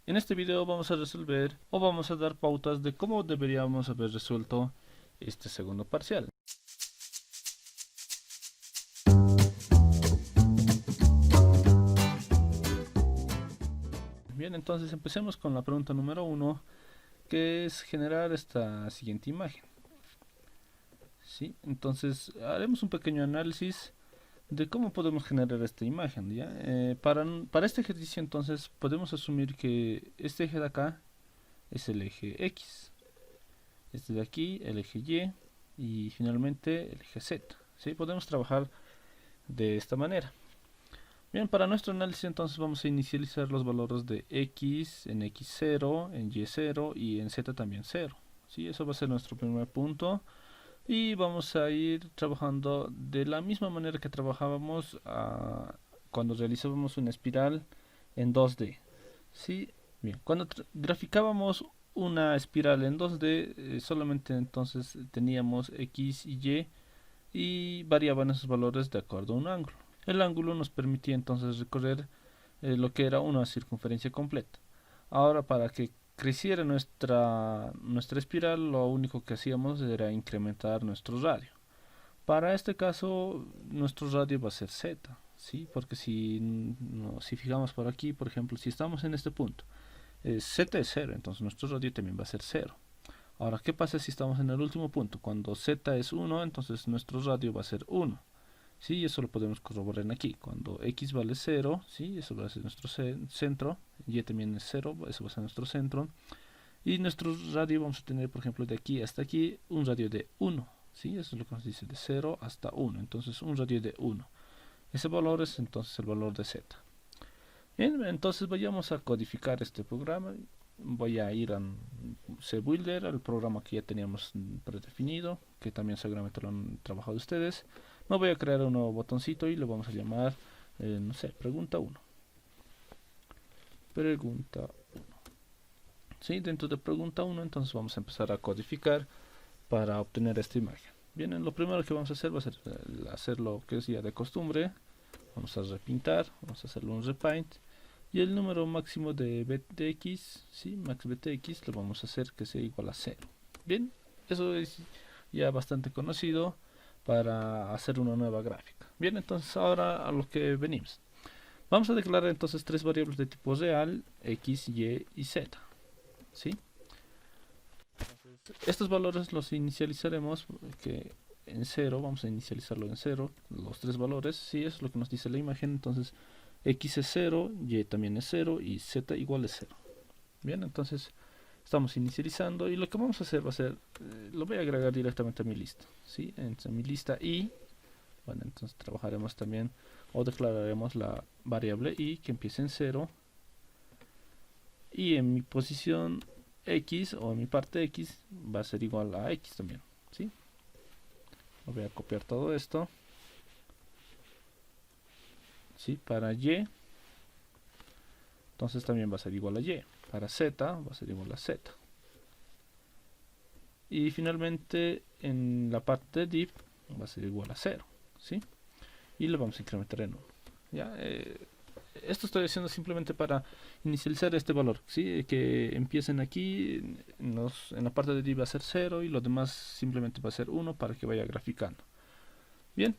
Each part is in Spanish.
En este video vamos a resolver o vamos a dar pautas de cómo deberíamos haber resuelto este segundo parcial. Bien, entonces empecemos con la pregunta número 1, que es generar esta siguiente imagen. ¿Sí? Entonces haremos un pequeño análisis de cómo podemos generar esta imagen. ¿Ya? Para este ejercicio entonces podemos asumir que este eje de acá es el eje X, este de aquí el eje Y y finalmente el eje Z. ¿Sí? Podemos trabajar de esta manera. Bien, para nuestro análisis entonces vamos a inicializar los valores de X en X0, en Y0 y en Z también 0. ¿Sí? Eso va a ser nuestro primer punto. Y vamos a ir trabajando de la misma manera que trabajábamos cuando realizábamos una espiral en 2D. ¿Sí? Bien, cuando graficábamos una espiral en 2D, solamente entonces teníamos X y variaban esos valores de acuerdo a un ángulo. El ángulo nos permitía entonces recorrer lo que era una circunferencia completa. Ahora, para que creciera nuestra espiral, lo único que hacíamos era incrementar nuestro radio. Para este caso, nuestro radio va a ser z, ¿sí? Porque si fijamos por aquí, por ejemplo, si estamos en este punto, z es 0, entonces nuestro radio también va a ser 0. Ahora, ¿qué pasa si estamos en el último punto? Cuando z es 1, entonces nuestro radio va a ser 1. Sí, eso lo podemos corroborar aquí. Cuando x vale 0, ¿sí? Eso va a ser nuestro centro. Y también es 0, eso va a ser nuestro centro. Y nuestro radio vamos a tener, por ejemplo, de aquí hasta aquí, un radio de 1. ¿Sí? Eso es lo que nos dice, de 0 hasta 1. Entonces, un radio de 1. Ese valor es entonces el valor de z. Bien, entonces vayamos a codificar este programa. Voy a ir a CBuilder, al programa que ya teníamos predefinido, que también seguramente lo han trabajado ustedes. Me voy a crear un nuevo botoncito y lo vamos a llamar, no sé, pregunta 1. Pregunta 1. ¿Sí? Dentro de pregunta 1 entonces vamos a empezar a codificar para obtener esta imagen. Bien, lo primero que vamos a hacer va a ser hacer lo que es ya de costumbre. Vamos a repintar, vamos a hacerle un repaint. Y el número máximo de btx, ¿sí? Max btx, lo vamos a hacer que sea igual a 0. Bien, eso es ya bastante conocido para hacer una nueva gráfica. Bien, entonces ahora a lo que venimos. Vamos a declarar entonces tres variables de tipo real, x, y y z. ¿Sí? Estos valores los inicializaremos que en 0, vamos a inicializarlo en 0, los tres valores, sí, es lo que nos dice la imagen. Entonces x es 0, y también es 0 y z igual es 0. Bien, entonces estamos inicializando y lo que vamos a hacer va a ser, lo voy a agregar directamente a mi lista, ¿sí? En mi lista y, bueno, entonces trabajaremos también o declararemos la variable y que empiece en 0 y en mi posición x o en mi parte x va a ser igual a x también, ¿sí? Voy a copiar todo esto, ¿sí? Para y, entonces también va a ser igual a y. Para z va a ser igual a z. Y finalmente en la parte de div va a ser igual a 0, ¿sí? Y lo vamos a incrementar en 1. ¿Ya? Esto estoy haciendo simplemente para inicializar este valor, ¿sí? Que empiecen aquí, en la parte de div va a ser 0 y lo demás simplemente va a ser 1 para que vaya graficando. Bien,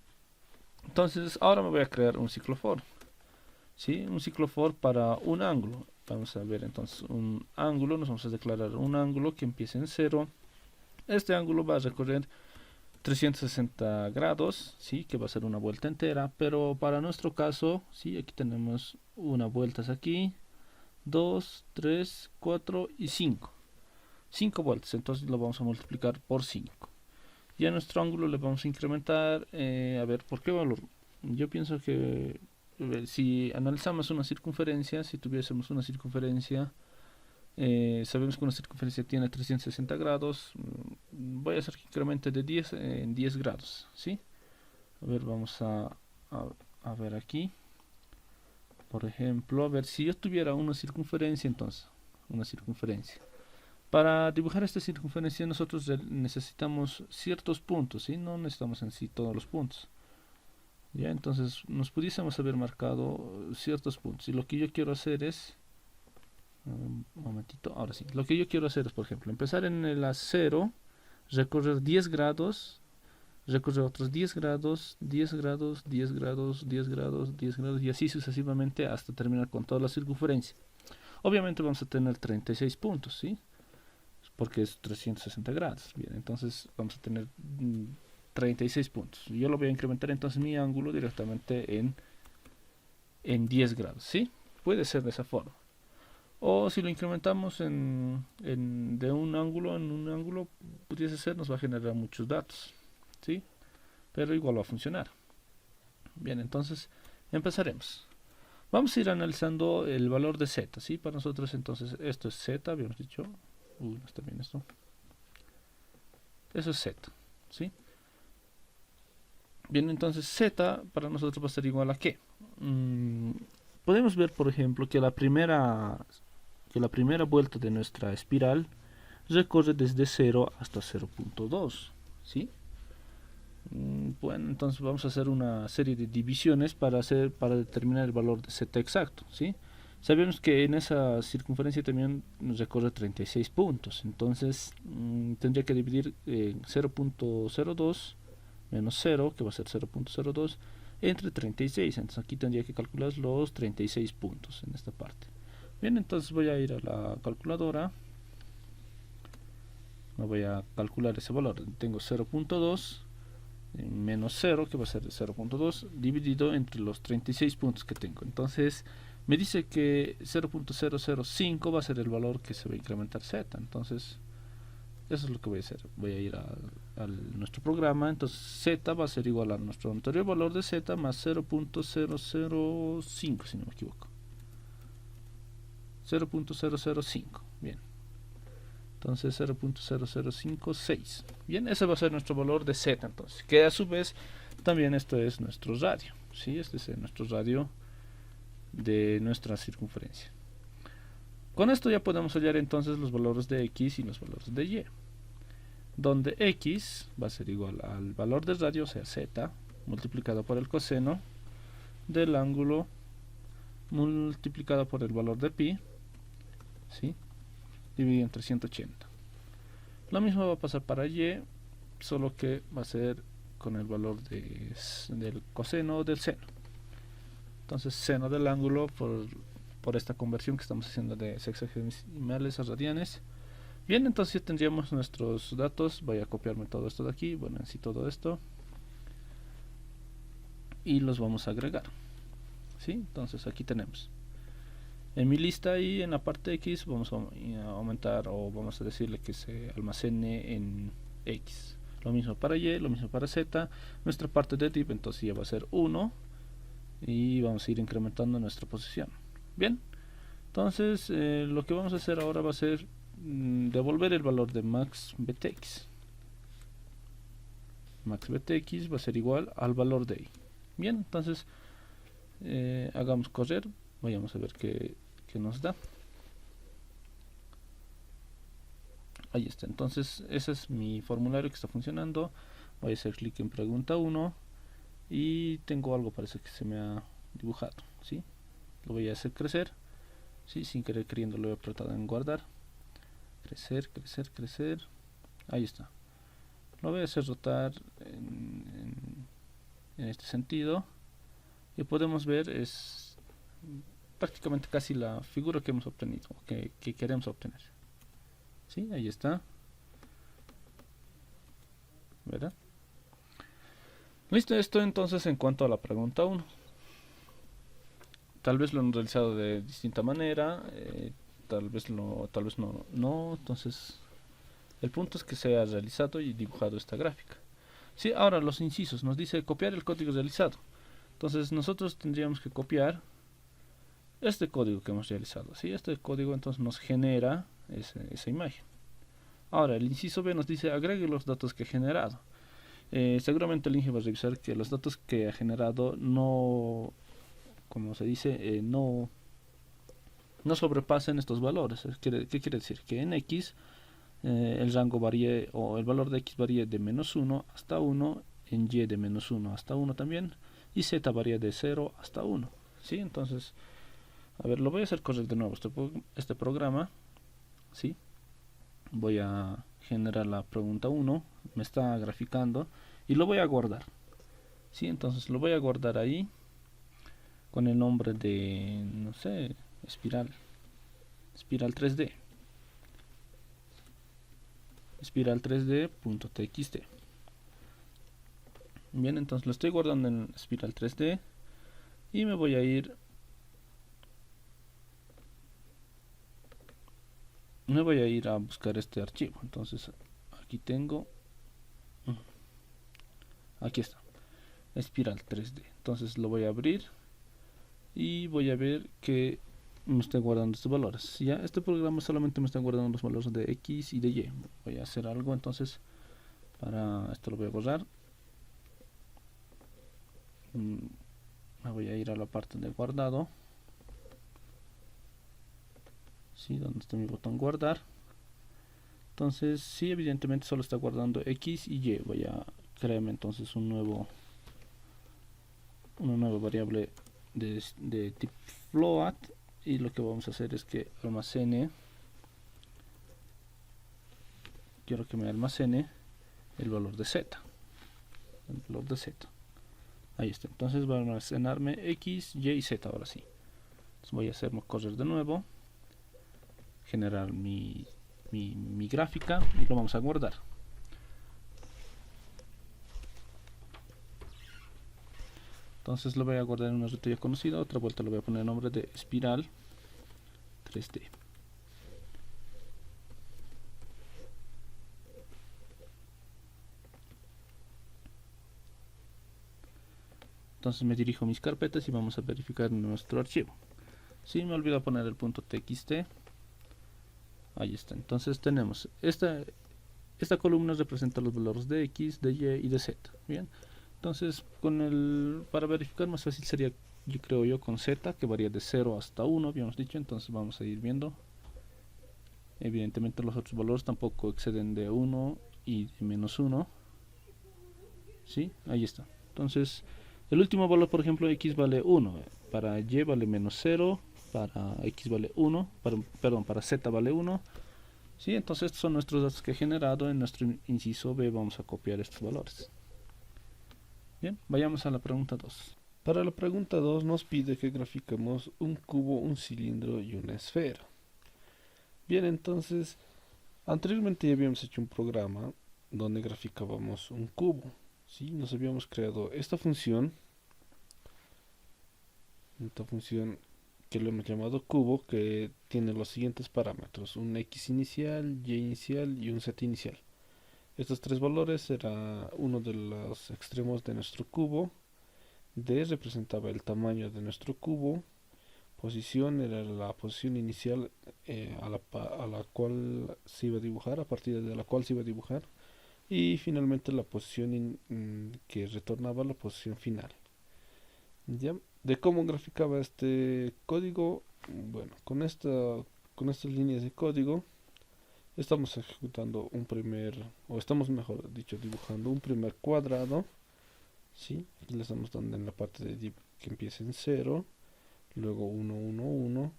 entonces ahora me voy a crear un ciclo for, ¿sí? Un ciclo for para un ángulo. Vamos a ver entonces un ángulo, nos vamos a declarar un ángulo que empiece en 0. Este ángulo va a recorrer 360 grados, ¿sí? Que va a ser una vuelta entera, pero para nuestro caso, ¿sí? Aquí tenemos una vuelta aquí, 2, 3, 4 y 5. 5 vueltas, entonces lo vamos a multiplicar por 5. Y a nuestro ángulo le vamos a incrementar, a ver, ¿por qué valor? Yo pienso que si analizamos una circunferencia, si tuviésemos una circunferencia, sabemos que una circunferencia tiene 360 grados. Voy a hacer que incremente de 10 en 10 grados, ¿sí? A ver, vamos a ver aquí. Por ejemplo, a ver, si yo tuviera una circunferencia, entonces, una circunferencia. Para dibujar esta circunferencia nosotros necesitamos ciertos puntos, ¿sí? No necesitamos en sí todos los puntos. Ya, entonces nos pudiésemos haber marcado ciertos puntos. Y lo que yo quiero hacer es, Un momentito, ahora sí. Lo que yo quiero hacer es, por ejemplo, empezar en el A0, recorrer 10 grados, recorrer otros 10 grados, 10 grados, 10 grados, 10 grados, 10 grados y así sucesivamente hasta terminar con toda la circunferencia. Obviamente vamos a tener 36 puntos, ¿sí? Porque es 360 grados. Bien, entonces vamos a tener 36 puntos. Yo lo voy a incrementar entonces mi ángulo directamente en 10 grados, ¿sí? Puede ser de esa forma. O si lo incrementamos de un ángulo en un ángulo, pudiese ser, nos va a generar muchos datos, ¿sí? Pero igual va a funcionar. Bien, entonces empezaremos. Vamos a ir analizando el valor de z, ¿sí? Para nosotros entonces esto es z, habíamos dicho. Uy, no está bien esto. Eso es z, ¿sí? Bien, entonces z para nosotros va a ser igual a ¿qué? Podemos ver, por ejemplo, que la primera vuelta de nuestra espiral recorre desde 0 hasta 0.2, ¿sí? Bueno, entonces vamos a hacer una serie de divisiones para determinar el valor de z exacto, ¿sí? Sabemos que en esa circunferencia también nos recorre 36 puntos, entonces tendría que dividir 0.02 menos 0, que va a ser 0.02, entre 36, entonces aquí tendría que calcular los 36 puntos en esta parte. Bien, entonces voy a ir a la calculadora, me voy a calcular ese valor, tengo 0.2 menos 0, que va a ser 0.2, dividido entre los 36 puntos que tengo. Entonces me dice que 0.005 va a ser el valor que se va a incrementar z. Entonces eso es lo que voy a hacer. Voy a ir a nuestro programa. Entonces z va a ser igual a nuestro anterior valor de z más 0.005, si no me equivoco. 0.005. Bien. Entonces 0.0056. Bien, ese va a ser nuestro valor de z, entonces, que a su vez también esto es nuestro radio, ¿sí? Este es nuestro radio de nuestra circunferencia. Con esto ya podemos hallar entonces los valores de x y los valores de y, donde x va a ser igual al valor del radio, o sea z, multiplicado por el coseno del ángulo multiplicado por el valor de pi, ¿sí? Dividido entre 180. Lo mismo va a pasar para y, solo que va a ser con el valor del coseno o del seno. Entonces seno del ángulo por esta conversión que estamos haciendo de sexagesimales a radianes. Bien, entonces ya tendríamos nuestros datos. Voy a copiarme todo esto de aquí, bueno, en sí todo esto, y los vamos a agregar, ¿sí? Entonces aquí tenemos en mi lista, y en la parte X vamos a aumentar, o vamos a decirle que se almacene en X. Lo mismo para Y, lo mismo para Z. Nuestra parte de div entonces ya va a ser 1 y vamos a ir incrementando nuestra posición. Bien, entonces lo que vamos a hacer ahora va a ser devolver el valor de max btx. Max btx va a ser igual al valor de y. Bien, entonces hagamos correr. Vayamos a ver qué nos da. Ahí está. Entonces ese es mi formulario que está funcionando. Voy a hacer clic en pregunta 1 y tengo algo, parece que se me ha dibujado, ¿sí? Lo voy a hacer crecer, ¿sí? Sin querer queriendo lo he apretado en guardar. Crecer, crecer, crecer. Ahí está. Lo voy a hacer rotar en este sentido, y podemos ver es prácticamente casi la figura que hemos obtenido, que queremos obtener, ¿sí? Ahí está, ¿verdad? Listo, esto entonces en cuanto a la pregunta 1. Tal vez lo han realizado de distinta manera, tal vez no, entonces el punto es que se ha realizado y dibujado esta gráfica. Sí, ahora los incisos, nos dice copiar el código realizado. Entonces nosotros tendríamos que copiar este código que hemos realizado, ¿sí? Este código entonces nos genera esa imagen. Ahora el inciso B nos dice agregue los datos que he generado. Seguramente el Inge va a revisar que los datos que ha generado no, como se dice, no sobrepasen estos valores. ¿Qué quiere decir? Que en X el rango varíe, o el valor de X varíe de menos 1 hasta 1, en Y de menos 1 hasta 1 también, y Z varía de 0 hasta 1, ¿sí? Entonces A ver, lo voy a hacer correr de nuevo este programa. ¿Sí? Voy a generar la pregunta 1, me está graficando y lo voy a guardar. ¿Sí? Entonces lo voy a guardar ahí con el nombre de, no sé, espiral 3D. Espiral 3D.txt. Bien, entonces lo estoy guardando en espiral 3D y me voy a ir a buscar este archivo. Entonces aquí tengo, aquí está, espiral 3D. Entonces lo voy a abrir y voy a ver que me está guardando estos valores. Ya este programa solamente me está guardando los valores de X y de Y. Voy a hacer algo, entonces para esto lo voy a borrar. Me voy a ir a la parte de guardado. ¿Sí? Donde está mi botón guardar. Entonces sí, evidentemente solo está guardando X y Y. Voy a crearme entonces una nueva variable de tipo float, y lo que vamos a hacer es que quiero que me almacene el valor de z, ahí está. Entonces va a almacenarme X, Y y Z. Ahora sí, entonces voy a hacerme correr de nuevo, generar mi gráfica y lo vamos a guardar. Entonces lo voy a guardar en una ruta ya conocida. Otra vuelta le voy a poner el nombre de espiral 3D. Entonces me dirijo a mis carpetas y vamos a verificar nuestro archivo. Si me olvido poner el punto .txt, ahí está. Entonces tenemos esta columna representa los valores de X, de Y y de Z. Bien, entonces para verificar más fácil sería, yo creo con Z, que varía de 0 hasta 1, habíamos dicho. Entonces vamos a ir viendo. Evidentemente los otros valores tampoco exceden de 1 y de menos 1. ¿Sí? Ahí está. Entonces el último valor, por ejemplo, X vale 1, para Y vale menos 0, para X vale 1, para Z vale 1. ¿Sí? Entonces estos son nuestros datos que he generado. En nuestro inciso B vamos a copiar estos valores. Bien, vayamos a la pregunta 2. Para la pregunta 2 nos pide que grafiquemos un cubo, un cilindro y una esfera. Bien, entonces anteriormente ya habíamos hecho un programa donde graficábamos un cubo. ¿Sí? Nos habíamos creado esta función que lo hemos llamado cubo, que tiene los siguientes parámetros: un X inicial, Y inicial y un Z inicial. Estos tres valores será uno de los extremos de nuestro cubo. D representaba el tamaño de nuestro cubo. Posición era la posición inicial a la cual se iba a dibujar, a partir de la cual se iba a dibujar. Y finalmente la posición que retornaba la posición final. ¿Ya? De cómo graficaba este código, bueno, con estas líneas de código estamos ejecutando estamos mejor dicho dibujando un primer cuadrado. ¿Sí? Aquí le estamos dando en la parte de que empieza en 0, luego 1, 1, 1.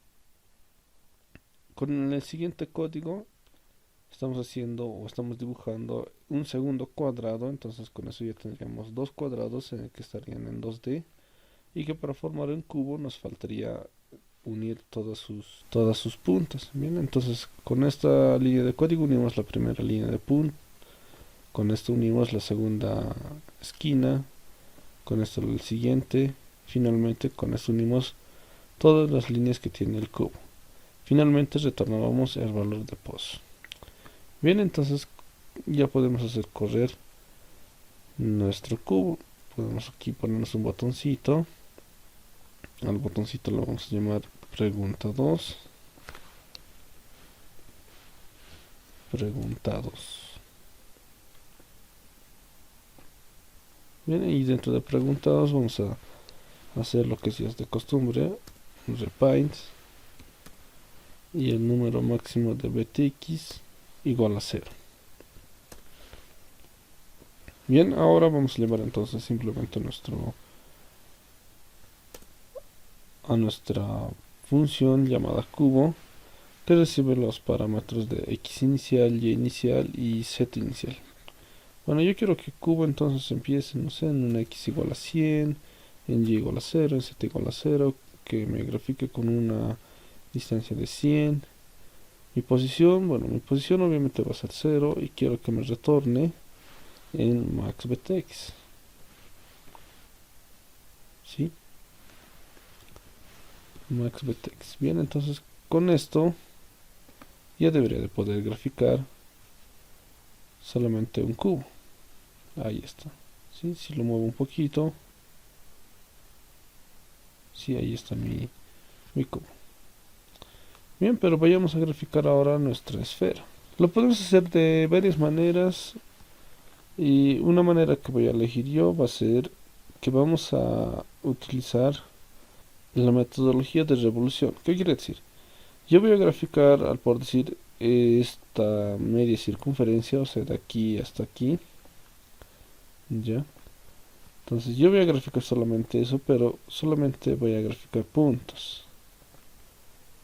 Con el siguiente código estamos dibujando un segundo cuadrado. Entonces con eso ya tendríamos dos cuadrados que estarían en 2D, y que para formar un cubo nos faltaría unir todas sus puntas. Bien, entonces con esta línea de código unimos la primera línea de punto, con esto unimos la segunda esquina, con esto el siguiente, finalmente con esto unimos todas las líneas que tiene el cubo. Finalmente retornábamos el valor de pos. Bien, entonces ya podemos hacer correr nuestro cubo. Podemos aquí ponernos un botoncito. Al botoncito lo vamos a llamar pregunta 2. Pregunta 2. Bien, y dentro de pregunta 2 vamos a hacer lo que sí es de costumbre, un repaint, y el número máximo de btx igual a 0. Bien, ahora vamos a llevar entonces simplemente a nuestra función llamada cubo que recibe los parámetros de x inicial, y inicial y z inicial. Bueno, yo quiero que cubo entonces empiece, no sé, en una x igual a 100, en y igual a 0, en z igual a 0, que me grafique con una distancia de 100. Mi posición, bueno, mi posición obviamente va a ser 0 y quiero que me retorne en max btx. ¿Sí? Max btx. Bien, entonces con esto ya debería de poder graficar solamente un cubo. Ahí está. ¿Sí? Si lo muevo un poquito. Sí, ahí está mi cubo. Bien, pero vayamos a graficar ahora nuestra esfera. Lo podemos hacer de varias maneras y una manera que voy a elegir yo va a ser que vamos a utilizar la metodología de revolución. ¿Qué quiere decir? Yo voy a graficar, al por decir, esta media circunferencia, o sea, de aquí hasta aquí. ¿Ya? Entonces yo voy a graficar solamente eso, pero solamente voy a graficar puntos.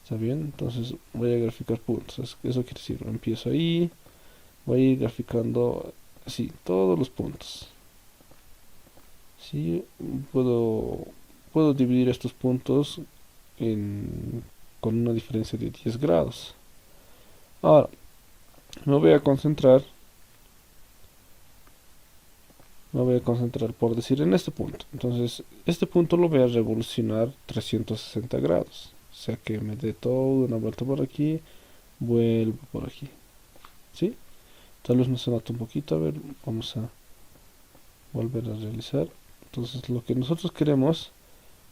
¿Está bien? Entonces voy a graficar puntos. Eso quiere decir, empiezo ahí, voy a ir graficando así, todos los puntos. ¿Sí? Puedo dividir estos puntos con una diferencia de 10 grados. Ahora, me voy a concentrar por decir en este punto. Entonces, este punto lo voy a revolucionar 360 grados. O sea que me dé toda una vuelta por aquí, vuelvo por aquí. ¿Sí? Tal vez no se nota un poquito. A ver, vamos a volver a realizar. Entonces, lo que nosotros queremos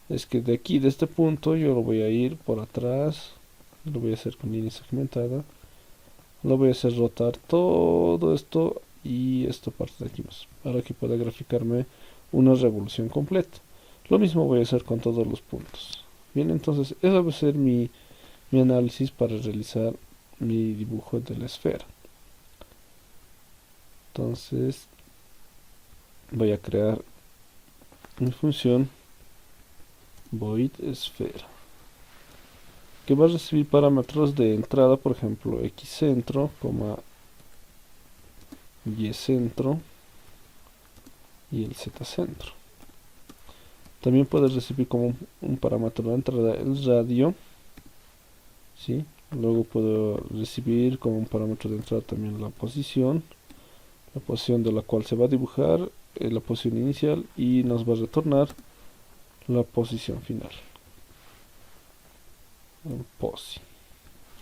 es que de aquí, de este punto, yo lo voy a ir por atrás. Lo voy a hacer con línea segmentada. Lo voy a hacer rotar todo esto y esta parte de aquí más, para que pueda graficarme una revolución completa. Lo mismo voy a hacer con todos los puntos. Bien, entonces ese va a ser mi análisis para realizar mi dibujo de la esfera. Entonces voy a crear mi función void esfera, que va a recibir parámetros de entrada, por ejemplo, x centro, y centro y el z centro. También puede recibir como un parámetro de entrada el radio, ¿sí? Luego puedo recibir como un parámetro de entrada también la posición de la cual se va a dibujar, la posición inicial, y nos va a retornar la posición final. Posi.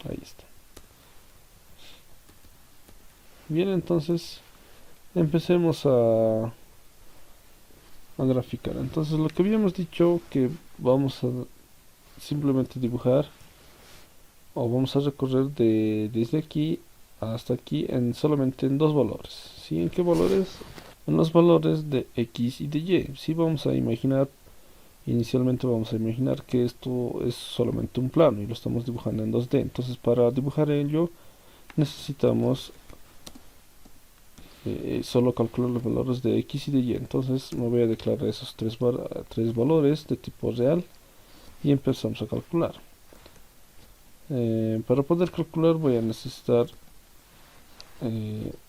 Ahí está. Bien, entonces empecemos a graficar. Entonces lo que habíamos dicho que vamos a simplemente dibujar, o vamos a recorrer desde aquí hasta aquí solamente en dos valores. ¿Sí? ¿En qué valores? En los valores de x y de y. ¿Sí? Inicialmente vamos a imaginar que esto es solamente un plano y lo estamos dibujando en 2D. Entonces para dibujar ello necesitamos solo calcular los valores de x y de y. Entonces me voy a declarar esos tres valores de tipo real y empezamos a calcular. Para poder calcular voy a necesitar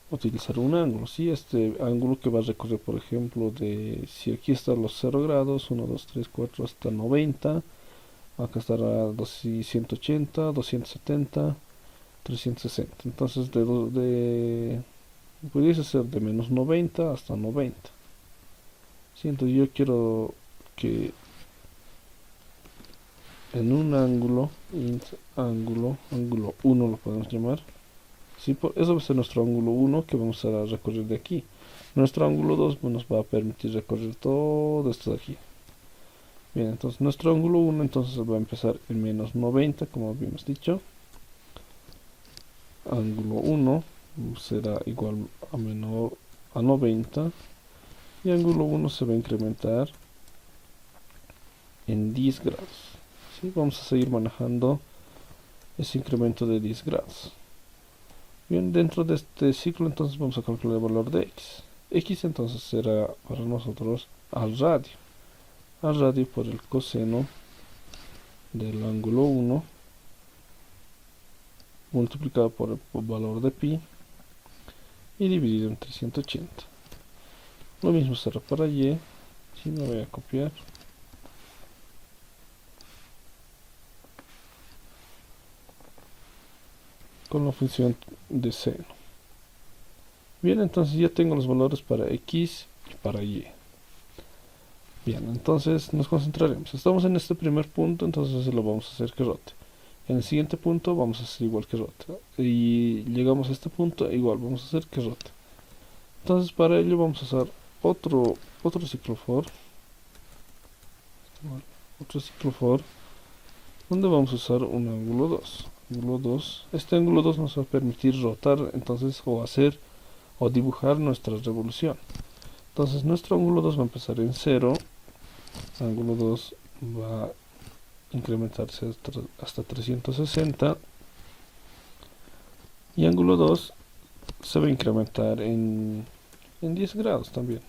utilizar un ángulo. ¿Sí? Este ángulo que va a recorrer, por ejemplo, si aquí están los 0 grados, 1, 2, 3, 4 hasta 90, acá estará 180, 270, 360. Entonces pudiese ser de menos 90 hasta 90. ¿Sí? Entonces yo quiero que en un ángulo, ángulo 1 lo podemos llamar. ¿Sí? Eso va a ser nuestro ángulo 1 que vamos a recorrer de aquí. Nuestro ángulo 2 nos va a permitir recorrer todo esto de aquí. Bien, entonces nuestro ángulo 1 entonces va a empezar en menos 90, como habíamos dicho. Ángulo 1 será igual a 90 y ángulo 1 se va a incrementar en 10 grados. ¿Sí? Vamos a seguir manejando ese incremento de 10 grados. Bien, dentro de este ciclo entonces vamos a calcular el valor de x. X entonces será para nosotros al radio por el coseno del ángulo 1 multiplicado por el valor de pi y dividido entre 180. Lo mismo será para y, si me voy a copiar. Con la función de seno. Bien, entonces ya tengo los valores para x y para y. Bien, entonces nos concentraremos. Estamos en este primer punto, entonces lo vamos a hacer que rote. En el siguiente punto vamos a hacer igual que rote. Y llegamos a este punto, igual vamos a hacer que rote. Entonces para ello vamos a usar otro ciclo for. Otro ciclo for, donde vamos a usar un ángulo 2. Este ángulo 2 nos va a permitir rotar, entonces, o hacer o dibujar nuestra revolución. Entonces nuestro ángulo 2 va a empezar en 0. Ángulo 2 va a incrementarse hasta 360. Y ángulo 2 se va a incrementar en 10 grados también.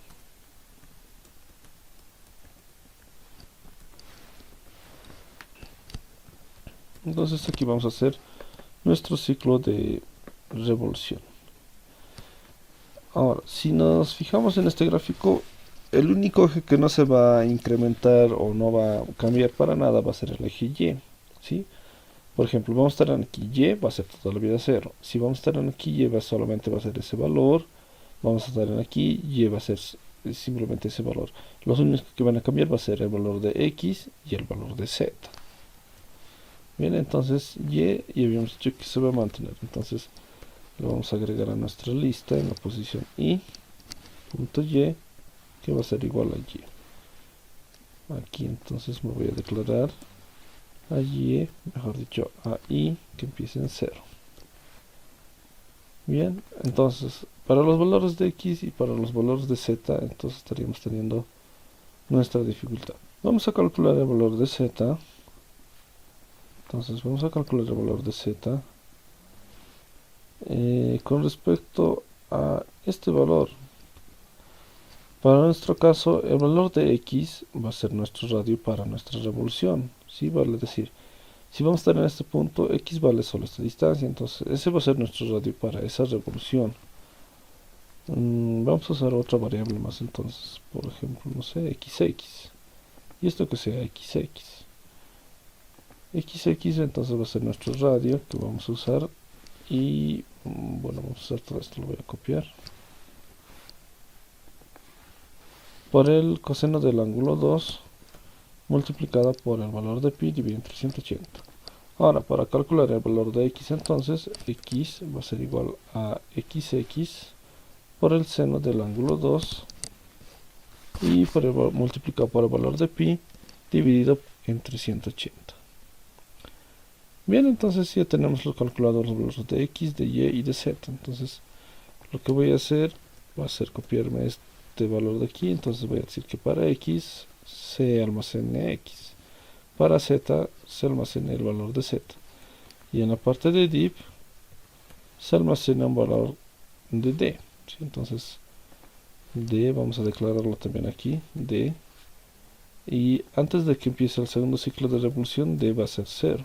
Entonces aquí vamos a hacer nuestro ciclo de revolución. Ahora, si nos fijamos en este gráfico, el único eje que no se va a incrementar o no va a cambiar para nada va a ser el eje Y, ¿sí? Por ejemplo, vamos a estar aquí Y, va a ser toda la vida 0. Si vamos a estar aquí Y, solamente va a ser ese valor. Vamos a estar aquí Y va a ser simplemente ese valor. Los únicos que van a cambiar va a ser el valor de X y el valor de Z. Bien, entonces Y habíamos dicho que se va a mantener. Entonces lo vamos a agregar a nuestra lista en la posición I, punto Y, que va a ser igual a Y. Aquí entonces me voy a declarar a Y, mejor dicho a I, que empiece en 0. Bien, entonces para los valores de X y para los valores de Z, entonces estaríamos teniendo nuestra dificultad. Vamos a calcular el valor de Z. Entonces vamos a calcular el valor de Z con respecto a este valor. Para nuestro caso, el valor de X va a ser nuestro radio para nuestra revolución, ¿sí? Vale decir, si vamos a estar en este punto, X vale solo esta distancia, entonces ese va a ser nuestro radio para esa revolución. Vamos a usar otra variable más, entonces, por ejemplo, no sé, XX, y esto que sea XX. XX entonces va a ser nuestro radio que vamos a usar, y bueno, vamos a usar todo esto, lo voy a copiar. Por el coseno del ángulo 2 multiplicado por el valor de pi dividido entre 180. Ahora, para calcular el valor de x, entonces x va a ser igual a xx por el seno del ángulo 2 y multiplicado por el valor de pi dividido entre 180. Bien, entonces ya tenemos los calculados los valores de x, de y y de z. Entonces lo que voy a hacer va a ser copiarme este valor de aquí. Entonces voy a decir que para x se almacene x, para z se almacena el valor de z, y en la parte de div se almacena un valor de d, ¿sí? Entonces d vamos a declararlo también aquí, d, y antes de que empiece el segundo ciclo de revolución d va a ser 0.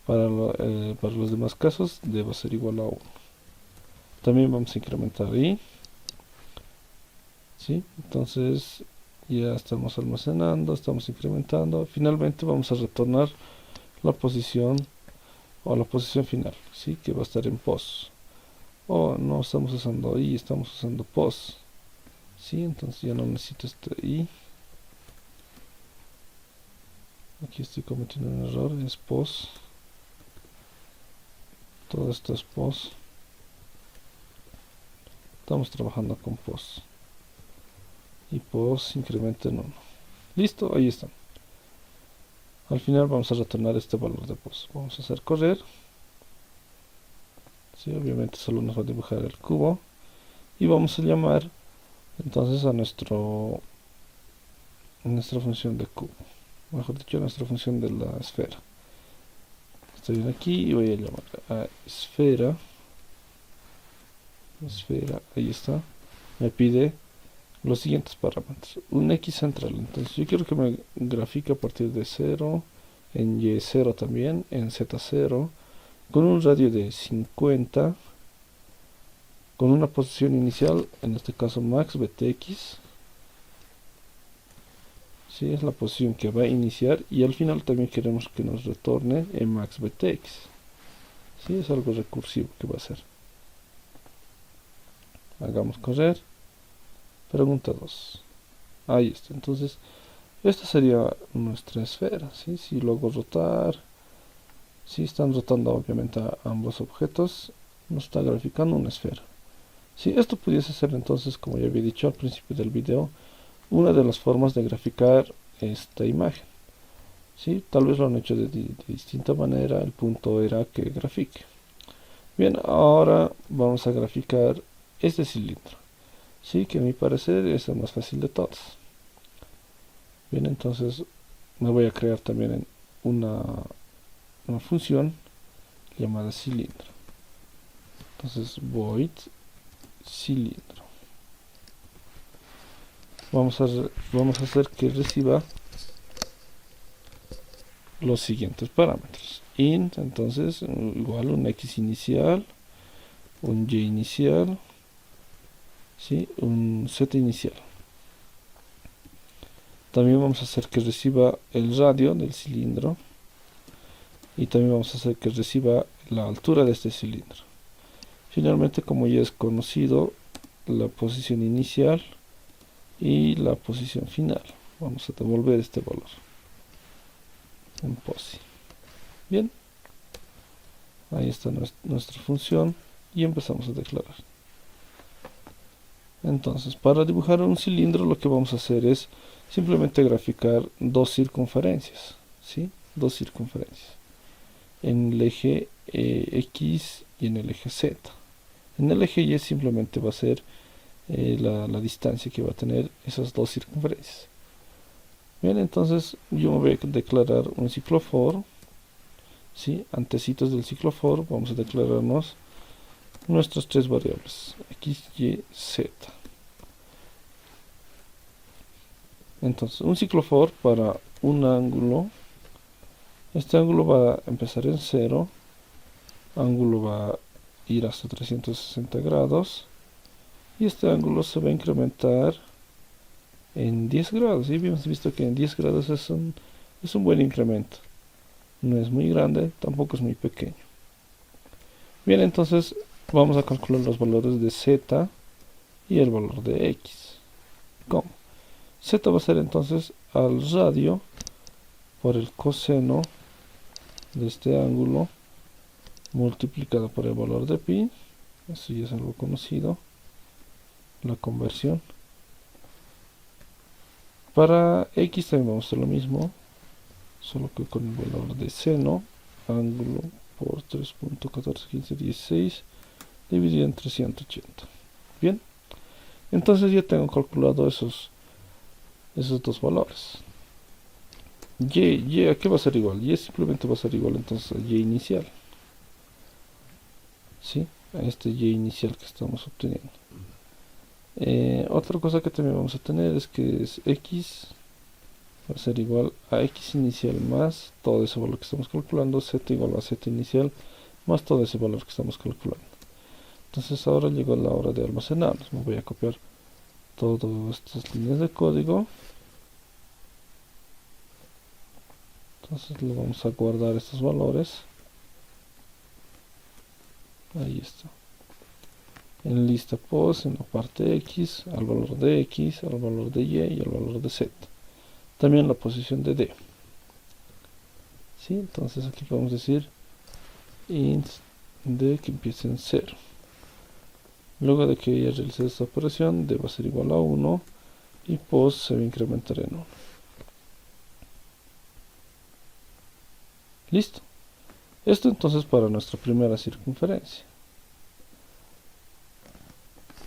Para los demás casos d va a ser igual a 1. También vamos a incrementar i, ¿sí? Entonces ya estamos almacenando, estamos incrementando. Finalmente vamos a retornar la posición o la posición final, ¿sí? Que va a estar en pos. O no estamos usando i, estamos usando pos, ¿sí? Entonces ya no necesito este i. Aquí estoy cometiendo un error, es pos. Todo esto es pos. Estamos trabajando con pos. Y pos incrementa en 1. Listo, ahí está. Al final vamos a retornar este valor de pos. Vamos a hacer correr. Sí, obviamente solo nos va a dibujar el cubo. Y vamos a llamar entonces a nuestra función de cubo. Mejor dicho, a nuestra función de la esfera. Estoy aquí y voy a llamar a esfera. Ahí está. Me pide los siguientes parámetros. Un x central. Entonces yo quiero que me grafique a partir de 0, en Y0 también, en Z0, con un radio de 50, con una posición inicial, en este caso max btx. Sí, es la posición que va a iniciar, y al final también queremos que nos retorne en max btx. Sí, es algo recursivo que va a ser. Hagamos correr. Pregunta 2. Ahí está. Entonces, esta sería nuestra esfera. ¿Sí? Si lo hago rotar, si están rotando obviamente a ambos objetos, nos está graficando una esfera. Si esto pudiese ser entonces, como ya había dicho al principio del video, una de las formas de graficar esta imagen. ¿Sí? Tal vez lo han hecho de distinta manera, el punto era que grafique. Bien, ahora vamos a graficar este cilindro. Sí, que a mi parecer es el más fácil de todos. Bien, entonces me voy a crear también una función llamada cilindro. Entonces void cilindro. Vamos a hacer que reciba los siguientes parámetros. Int, entonces igual un x inicial, un y inicial, ¿sí? Un z inicial. También vamos a hacer que reciba el radio del cilindro, y también vamos a hacer que reciba la altura de este cilindro. Finalmente, como ya es conocido, la posición inicial y la posición final. Vamos a devolver este valor en posi. Bien, ahí está nuestra función, y empezamos a declarar. Entonces, para dibujar un cilindro, lo que vamos a hacer es simplemente graficar dos circunferencias, ¿sí? Dos circunferencias en el eje X y en el eje Z. En el eje Y simplemente va a ser la distancia que va a tener esas dos circunferencias. Bien, entonces yo me voy a declarar un ciclo for, ¿sí? Antecitos del ciclo for vamos a declararnos nuestras tres variables, X, Y, Z. Entonces, un ciclo for para un ángulo. Este ángulo va a empezar en 0, ángulo va a ir hasta 360 grados, y este ángulo se va a incrementar en 10 grados. ¿Sí? Hemos visto que en 10 grados es un buen incremento. No es muy grande, tampoco es muy pequeño. Bien, entonces vamos a calcular los valores de z y el valor de x. ¿Cómo? Z va a ser entonces al radio por el coseno de este ángulo multiplicado por el valor de pi. Eso ya es algo conocido, la conversión. Para x también vamos a hacer lo mismo, solo que con el valor de seno, ángulo por 3.141516 dividido entre 180. Bien, entonces ya tengo calculado esos dos valores. Y, ¿a qué va a ser igual? Y simplemente va a ser igual entonces a y inicial. ¿Sí? A este y inicial que estamos obteniendo. Otra cosa que también vamos a tener es que es x va a ser igual a x inicial más todo ese valor que estamos calculando, z igual a z inicial más todo ese valor que estamos calculando. Entonces ahora llegó la hora de almacenarlos. Me voy a copiar todas estas líneas de código. Entonces le vamos a guardar estos valores. Ahí está. En lista post, en la parte x, al valor de x, al valor de y al valor de z. También la posición de d. ¿Sí? Entonces aquí podemos decir int d que empiece en 0. Luego de que haya realizado esta operación, d va a ser igual a 1 y post se va a incrementar en 1. Listo. Esto entonces para nuestra primera circunferencia.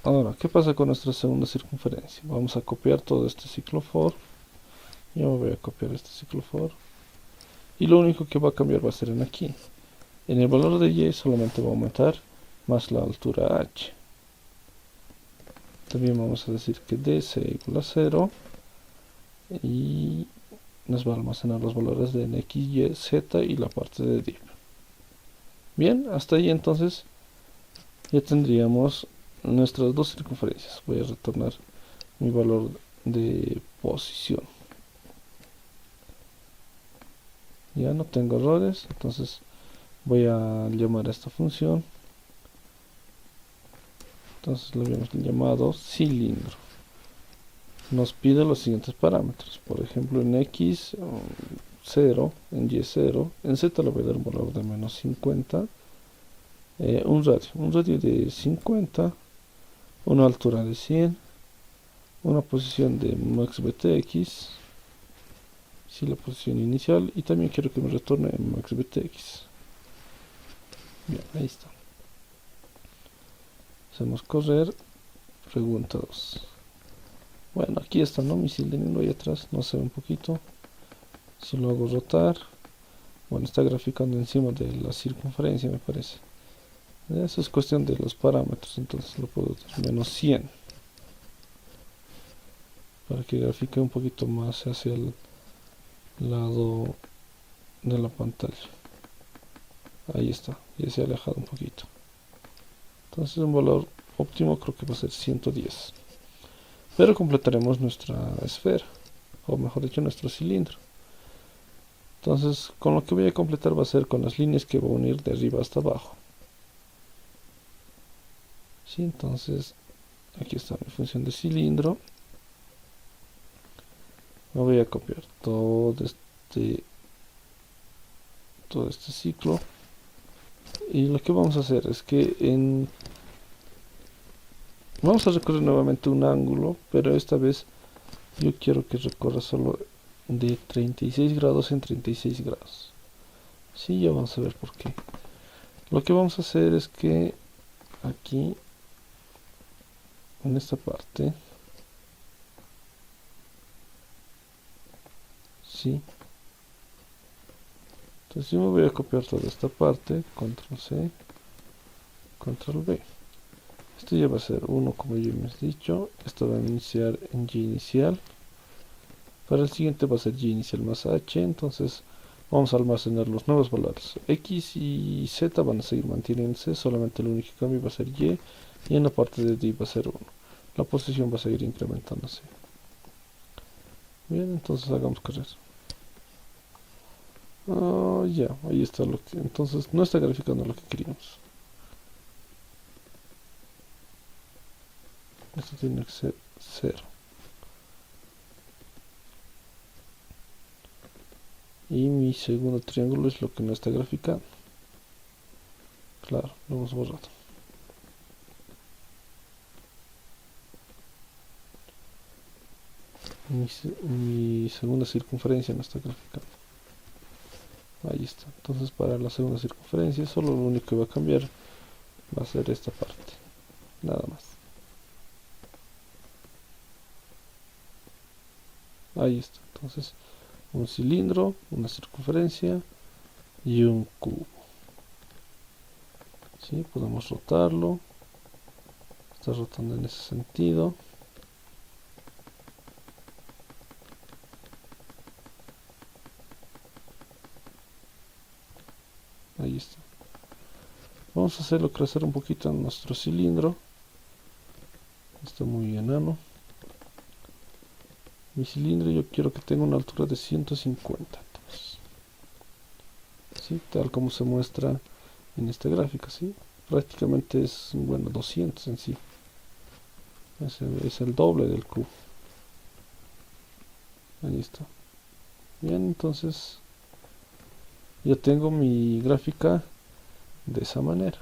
Ahora, ¿qué pasa con nuestra segunda circunferencia? Vamos a copiar todo este ciclo for. Yo me voy a copiar este ciclo for. Y lo único que va a cambiar va a ser en aquí. En el valor de y solamente va a aumentar más la altura h. También vamos a decir que d sea igual a 0. Y nos va a almacenar los valores de n, x, y, z y la parte de div. Bien, hasta ahí entonces ya tendríamos nuestras dos circunferencias. Voy a retornar mi valor de posición. Ya no tengo errores, entonces voy a llamar a esta función. Entonces lo habíamos llamado cilindro. Nos pide los siguientes parámetros. Por ejemplo, en x 0, en y 0, en z le voy a dar un valor de menos 50. Un radio de 50, una altura de 100, una posición de max btx, sí, la posición inicial, y también quiero que me retorne max btx. Bien, ahí está. Hacemos correr, pregunta 2. Bueno, aquí está, ¿no? Mi cilindro ahí atrás, no se ve un poquito. Si lo hago rotar, bueno, está graficando encima de la circunferencia, me parece. Eso es cuestión de los parámetros, entonces lo puedo dar menos 100 para que grafique un poquito más hacia el lado de la pantalla. Ahí está, ya se ha alejado un poquito. Entonces un valor óptimo creo que va a ser 110. Pero completaremos nuestra esfera, o mejor dicho nuestro cilindro. Entonces con lo que voy a completar va a ser con las líneas que voy a unir de arriba hasta abajo. Sí, entonces aquí está mi función de cilindro. Me voy a copiar todo este ciclo, y lo que vamos a hacer es que vamos a recorrer nuevamente un ángulo, pero esta vez yo quiero que recorra solo de 36 grados en 36 grados. Sí, ya vamos a ver por qué. Lo que vamos a hacer es que aquí en esta parte, sí, entonces yo me voy a copiar toda esta parte, control C, control V. Esto ya va a ser 1 como ya hemos dicho. Esto va a iniciar en y inicial. Para el siguiente va a ser y inicial más h. Entonces vamos a almacenar los nuevos valores. X y z van a seguir manteniéndose, solamente el único cambio va a ser y en la parte de div va a ser 1. La posición va a seguir incrementándose. Bien, entonces hagamos correr. Ya, ahí está lo que. Entonces no está graficando lo que queríamos. Esto tiene que ser 0. Y mi segundo triángulo es lo que no está graficando. Claro, lo hemos borrado. Mi segunda circunferencia no está graficando. Ahí está. Entonces para la segunda circunferencia solo lo único que va a cambiar va a ser esta parte. Nada más. Ahí está. Entonces un cilindro, una circunferencia y un cubo. ¿Sí? Podemos rotarlo. Está rotando en ese sentido. Ahí está. Vamos a hacerlo crecer un poquito en nuestro cilindro. Está muy enano. Mi cilindro yo quiero que tenga una altura de 150. ¿Sí? Tal como se muestra en esta gráfica, ¿sí? Prácticamente es, bueno, 200 en sí. Es el doble del cubo. Ahí está. Bien, entonces yo tengo mi gráfica de esa manera.